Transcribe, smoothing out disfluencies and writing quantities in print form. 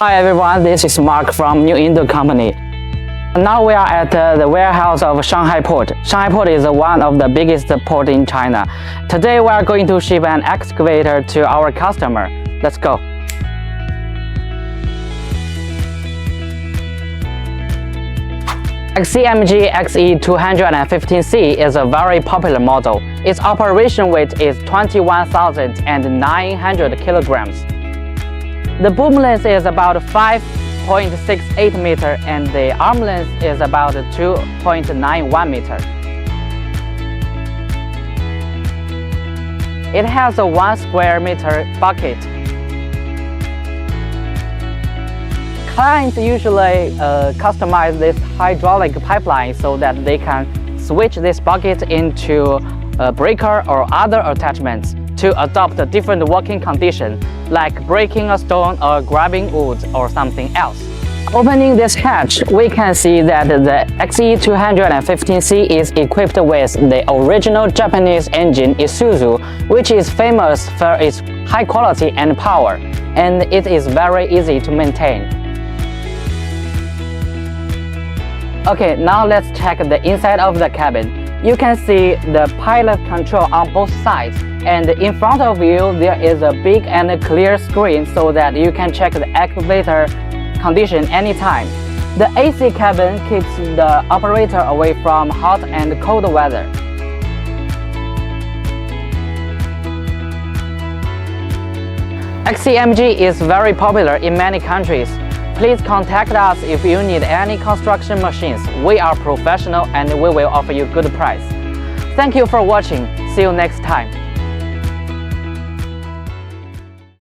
Hi everyone, this is Mark from NEWINDU Company. Now we are at the warehouse of Shanghai Port. Shanghai Port is one of the biggest port in China. Today we are going to ship an excavator to our customer. Let's go. XCMG XE215C is a very popular model. Its operation weight is 21,900 kilograms. The boom length is about 5.68 meter and the arm length is about 2.91 meter. It has a 1 square meter bucket. Clients usually customize this hydraulic pipeline so that they can switch this bucket into a breaker or other attachments to adopt a different working condition, like breaking a stone or grabbing wood or something else. Opening this hatch, we can see that the XE215C is equipped with the original Japanese engine ISUZU, which is famous for its high quality and power, and it is very easy to maintain. Okay, now let's check the inside of the cabin. You can see the pilot control on both sides, and in front of you there is a big and clear screen so that you can check the excavator condition anytime. The AC cabin keeps the operator away from hot and cold weather. XCMG is very popular in many countries. Please contact us if you need any construction machines. We are professional and we will offer you good price. Thank you for watching. See you next time.